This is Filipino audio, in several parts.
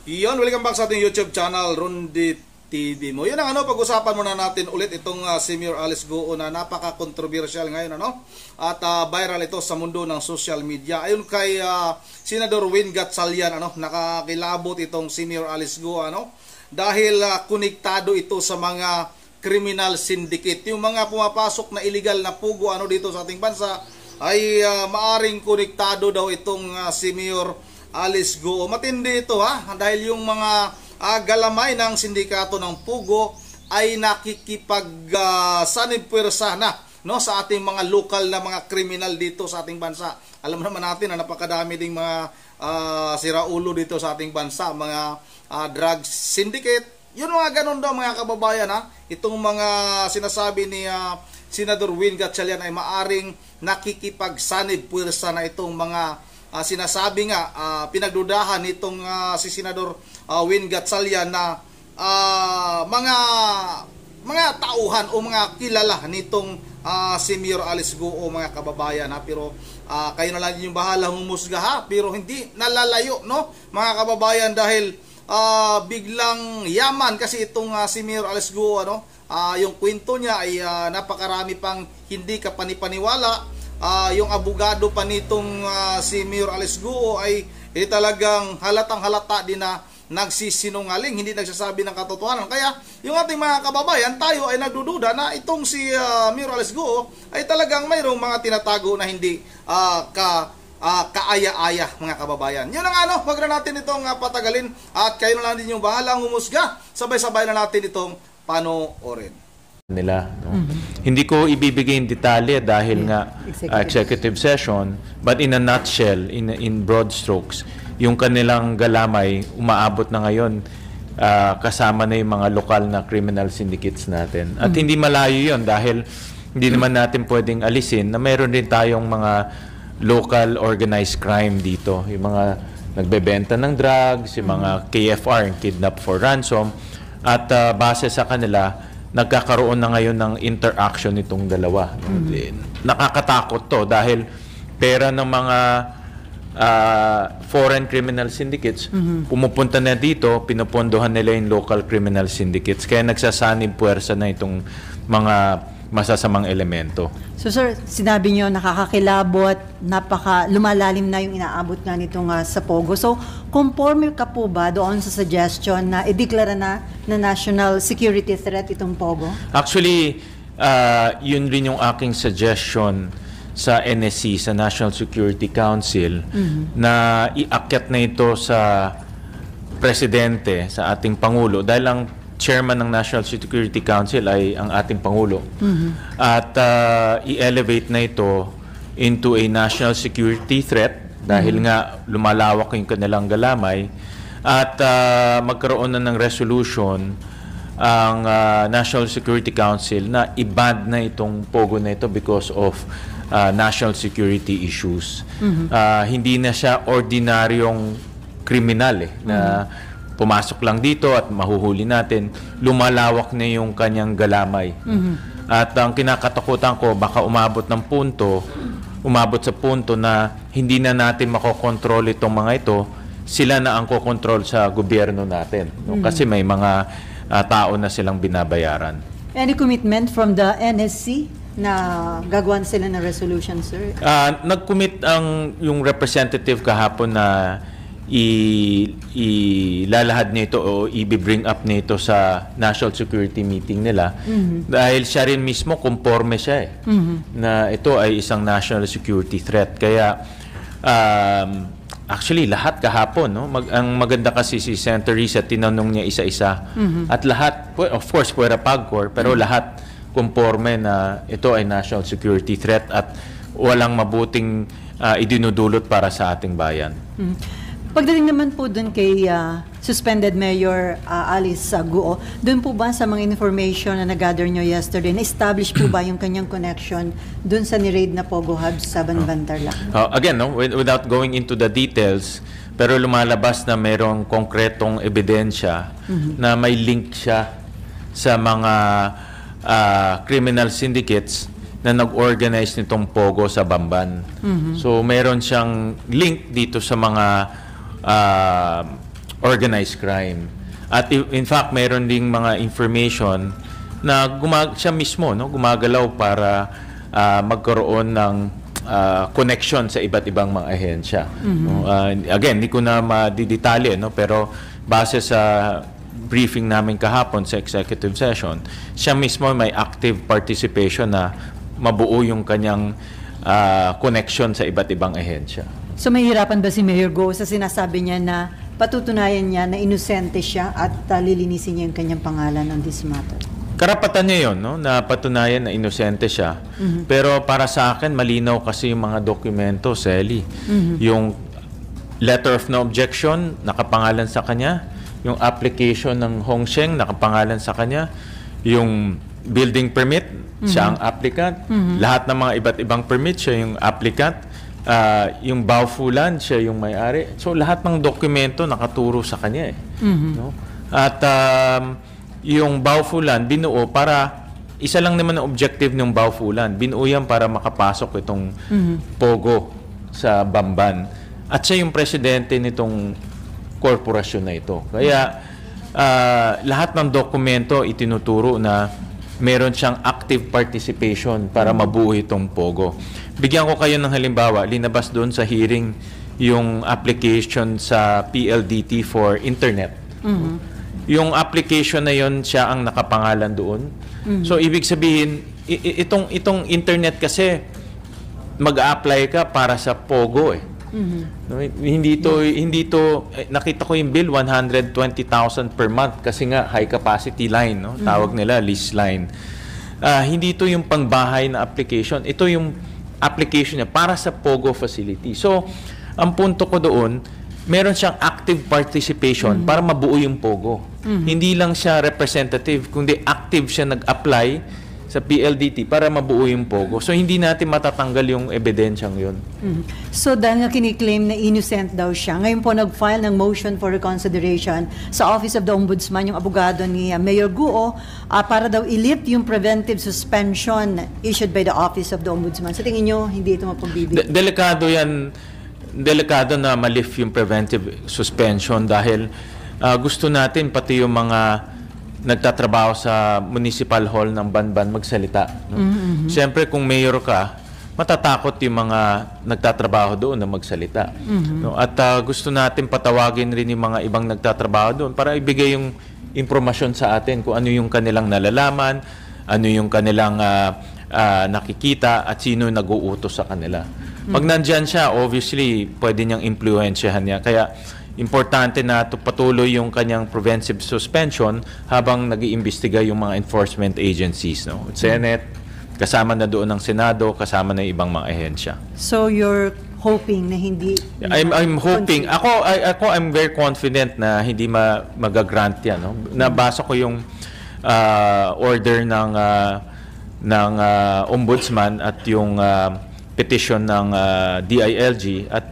Iyon, welcome back sa ating YouTube channel, Rondy TV mo. Yun ang pag-usapan muna natin ulit itong si Mayor Alice Goo na napaka-controversial ngayon, At viral ito sa mundo ng social media. Ayun kay Senador Win Gatchalian, nakakilabot itong si Mayor Alice Goo, dahil konektado ito sa mga criminal syndicate. Yung mga pumapasok na illegal na pugo dito sa ating bansa ay maaring konektado daw itong si Mayor Alice Goo. Matindi ito dahil yung mga galamay ng sindikato ng Pugo ay nakikipag-sanib-pwersa na sa ating mga lokal na mga kriminal dito sa ating bansa. Alam naman natin na napakadami ding mga siraulo dito sa ating bansa, mga drug syndicate. Yun mga ganun daw mga kababayan, itong mga sinasabi ni Senador Win Gatchalian ay maaring nakikipag-sanib-pwersa na itong mga sinasabi nga, pinagdudahan nitong si Senador Win Gatchalian na mga tauhan o mga kilala nitong si Mayor Alice Goo, mga kababayan. Pero kayo na lang yung bahalang humusga, pero hindi nalalayo, mga kababayan, dahil biglang yaman kasi itong si Mayor Alice Goo, yung kwento niya ay napakarami pang hindi ka panipaniwala. Yung abogado pa nitong si Mayor Alice Goo ay talagang halatang halata din na nagsisinungaling, hindi nagsasabi ng katotohanan. Kaya yung ating mga kababayan, tayo ay nagdududa na itong si Mayor Alice Goo ay talagang mayroong mga tinatago na hindi kaaya-aya, mga kababayan. Yun ang wag na natin itong patagalin at kayo na lang din yung bahalang humusga. Sabay-sabay na natin itong panoorin nila. Hindi ko ibibigay in detalye dahil nga executive session, but in a nutshell, in broad strokes, yung kanilang galamay umaabot na ngayon kasama na yung mga lokal na criminal syndicates natin. At hindi malayo yun dahil hindi naman natin pwedeng alisin na mayroon din tayong mga local organized crime dito. Yung mga nagbebenta ng drugs, yung mga KFR, kidnap for ransom, at base sa kanila, nagkakaroon na ngayon ng interaction itong dalawa. Nakakatakot to dahil pera ng mga foreign criminal syndicates pumupunta na dito, pinupondohan nila yung local criminal syndicates. Kaya nagsasanib puwersa na itong mga masasamang elemento. So sir, sinabi nyo nakakakilabot, lumalalim na yung inaabot nga nitong sa Pogo. So conforme ka po ba doon sa suggestion na ideklara na national security threat itong Pogo? Actually, yun rin yung aking suggestion sa NSC, sa National Security Council, na iakyat na ito sa presidente, sa ating Pangulo, dahil ang chairman ng National Security Council ay ang ating Pangulo. At i-elevate na ito into a national security threat dahil nga lumalawak yung kanilang galamay at magkaroon na ng resolution ang National Security Council na i-ban na itong Pogo na ito because of national security issues. Hindi na siya ordinaryong kriminal na pumasok lang dito at mahuhuli natin, lumalawak na yung kanyang galamay. At ang kinakatakutan ko, baka umabot sa punto na hindi na natin makokontrol itong mga ito, sila na ang kokontrol sa gobyerno natin. Kasi may mga tao na silang binabayaran. Any commitment from the NSC na gagawan sila ng resolution, sir? Nag-commit yung representative kahapon na ilalahad nito o i-bring up nito sa national security meeting nila dahil siya rin mismo conforme siya na ito ay isang national security threat. Kaya actually lahat kahapon, ang maganda kasi si Senator Risa, tinanong niya isa-isa at lahat, of course puwera PAGCOR, pero lahat conforme na ito ay national security threat at walang mabuting idinudulot para sa ating bayan. Pagdating naman po dun kay suspended Mayor Alice Goo, dun po ba sa mga information na nag-gather nyo yesterday, na-establish po ba yung kanyang connection dun sa ni-raid na Pogo Hub sa Banbantarlac? Again, without going into the details, pero lumalabas na mayroong konkretong ebidensya na may link siya sa mga criminal syndicates na nag-organize nitong Pogo sa Bamban. So mayroon siyang link dito sa mga organized crime. At in fact, mayroon ding mga information na siya mismo gumagalaw para magkaroon ng connection sa iba't ibang mga ahensya. No? Again, hindi ko na madidetalye, pero base sa briefing namin kahapon sa executive session, siya mismo may active participation na mabuo yung kanyang connection sa iba't ibang ahensya. So mahirapan ba si Mayor Go sa sinasabi niya na patutunayan niya na inosente siya at lilinisin niya yung kanyang pangalan on this matter? Karapatan niya yun, na patunayan na inosente siya. Pero para sa akin, malinaw kasi yung mga dokumento, Sally. Yung letter of no objection, nakapangalan sa kanya. Yung application ng Hong Sheng, nakapangalan sa kanya. Yung building permit, siya ang applicant. Lahat ng mga iba't ibang permit, siya yung applicant. Yung Baofulan, siya yung may-ari. So, lahat ng dokumento nakaturo sa kanya. No? At yung Baofulan, binuo para, isa lang naman ang objective ng Baofulan. Binuo yan para makapasok itong Pogo sa Bamban. At siya yung presidente nitong korporasyon na ito. Kaya, lahat ng dokumento itinuturo na meron siyang active participation para mabuo itong Pogo. Bigyan ko kayo ng halimbawa, linabas doon sa hearing yung application sa PLDT for internet. Yung application na yon siya ang nakapangalan doon. So ibig sabihin itong internet kasi mag-a-apply ka para sa Pogo No, hindi to nakita ko yung bill 120,000 per month kasi nga high capacity line, tawag nila lease line. Hindi to yung pangbahay na application. Ito yung application niya para sa Pogo facility. So, ang punto ko doon, meron siyang active participation para mabuo yung Pogo. Hindi lang siya representative, kundi active siya nag-apply sa PLDT para mabuo yung Pogo. So, hindi natin matatanggal yung ebidensyang yun. So, dahil nga kiniklaim na innocent daw siya, ngayon po nag-file ng motion for reconsideration sa Office of the Ombudsman, yung abogado ni Mayor Guo, para daw i-lift yung preventive suspension issued by the Office of the Ombudsman. Sa tingin nyo, hindi ito mapagbibig? Delikado yan. Delikado na ma-lift yung preventive suspension dahil gusto natin pati yung mga nagtatrabaho sa municipal hall ng Banban magsalita. Siyempre, kung mayor ka, matatakot yung mga nagtatrabaho doon na magsalita. At gusto natin patawagin rin yung mga ibang nagtatrabaho doon para ibigay yung impormasyon sa atin kung ano yung kanilang nalalaman, ano yung kanilang nakikita, at sino yung nag-uutos sa kanila. Pag nandyan siya, obviously, pwede niyang impluensyahan niya. Kaya, importante na patuloy yung kanyang preventive suspension habang nag-iimbestiga yung mga enforcement agencies. Senate, kasama na doon ng Senado, kasama na ibang mga ahensya. So, you're hoping na hindi... I'm hoping. Ako, I'm very confident na hindi mag-grant yan. Nabasa ko yung order ng Ombudsman at yung petition ng DILG at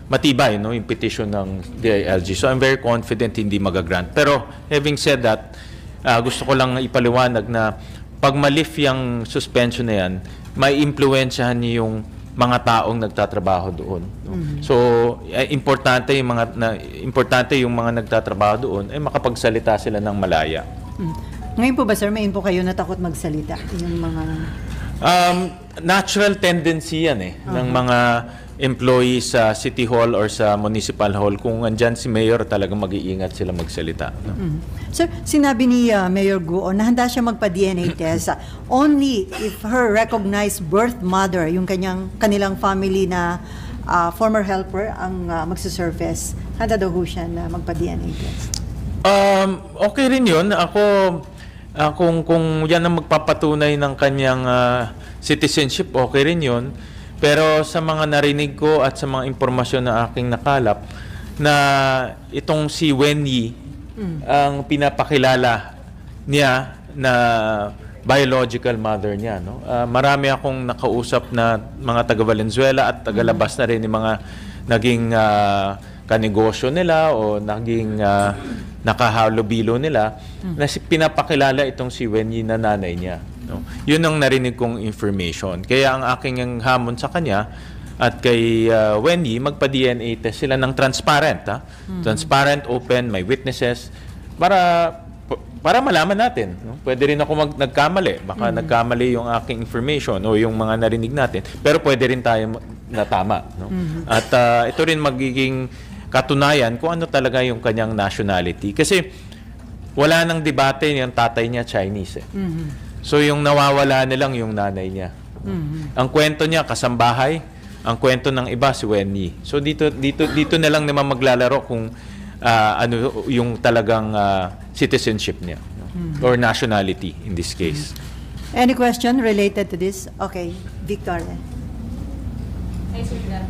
matibay yung petition ng DILG. So I'm very confident hindi mag-grant. Pero having said that, gusto ko lang ipaliwanag na pag ma-lift yung suspension na yan, may impluwensyahan niyo yung mga taong nagtatrabaho doon. So importante yung mga nagtatrabaho doon ay makapagsalita sila ng malaya. Ngayon po ba, sir, may po kayo na takot magsalita? Yung mga... natural tendency yan ng mga employees sa City Hall or sa Municipal Hall. Kung andyan si Mayor, talagang mag-iingat sila magsalita. Sir, sinabi ni Mayor Guo na handa siya magpa-DNA test only if her recognized birth mother, yung kanilang family na former helper ang magsisurface. Handa daw siya na magpa-DNA test. Okay rin yun. Kung yan ang magpapatunay ng kanyang citizenship, okay rin yun. Pero sa mga narinig ko at sa mga impormasyon na aking nakalap, na itong si Wen Yi, ang pinapakilala niya na biological mother niya. Marami akong nakausap na mga taga-Valenzuela at taga-labas na rin yung mga naging kanegosyo nila o naging nakahalubilo nila na pinapakilala itong si Wen Yi na nanay niya. Yun ang narinig kong information. Kaya ang aking hamon sa kanya, at kay Wendy, magpa-DNA test sila ng transparent. Transparent, open, may witnesses, para malaman natin. No? Pwede rin ako nagkamali. Baka nagkamali yung aking information o yung mga narinig natin. Pero pwede rin tayo na tama. No? At ito rin magiging katunayan kung ano talaga yung kanyang nationality. Kasi wala nang debate yung tatay niya Chinese. So yung nawawala nilang yung nanay niya. Ang kwento niya, kasambahay. Ang kwento ng iba, si Wendy. So dito na lang naman maglalaro kung ano yung talagang citizenship niya, no? Or nationality in this case. Any question related to this? Okay, Victor. Hi, Sir Dad.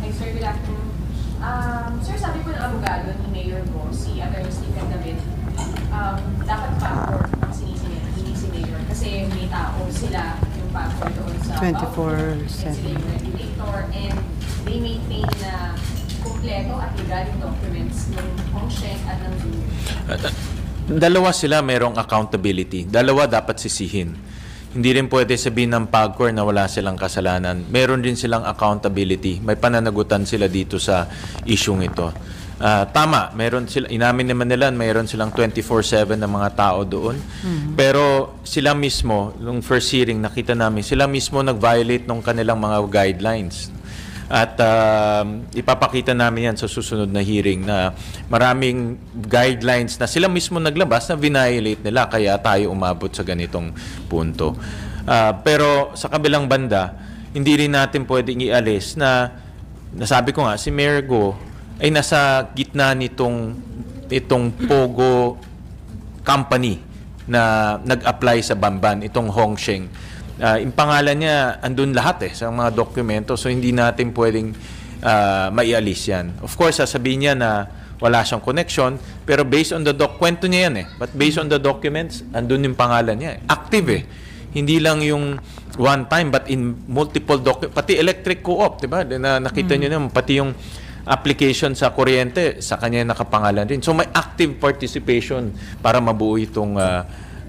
Hi, Sir, good afternoon. Sir, sabi po ng abogado ni Mayor mo, si Atty. Stephen David, dapat passport ang sinisingil, hindi si Mayor. Kasi may tao sila yung passport doon sa 24/7. sila yung regulator, and they maintain na kumpleto at legal yung documents ng Hong Sheng at ng Zoo. Dalawa sila merong accountability. Dalawa dapat sisihin. Hindi rin pwede sabihin ng PAGCOR na wala silang kasalanan. Meron din silang accountability. May pananagutan sila dito sa isyung ito. Tama, meron sila, inamin naman nila, meron silang 24/7 na mga tao doon. Pero sila mismo, nung first hearing, nakita namin, sila mismo nag-violate ng kanilang mga guidelines. At ipapakita namin yan sa susunod na hearing na maraming guidelines na sila mismo naglabas na violate nila, kaya tayo umabot sa ganitong punto. Pero sa kabilang banda, hindi rin natin pwedeng ialis na nasabi ko nga, si Mayor Go ay nasa gitna itong Pogo company na nag-apply sa Bamban, itong Hong Sheng. Yung pangalan niya, andun lahat sa mga dokumento. So, hindi natin pwedeng maialis yan. Of course, sasabihin niya na wala siyang connection, pero based on the kwento niya yan But based on the documents, andun yung pangalan niya. Active Hindi lang yung one time, but in multiple documents. Pati electric co-op, diba? Na nakita niyo naman, pati yung application sa kuryente, sa kanya nakapangalan rin. So, may active participation para mabuo itong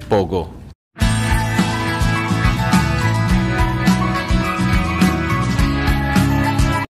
Pogo.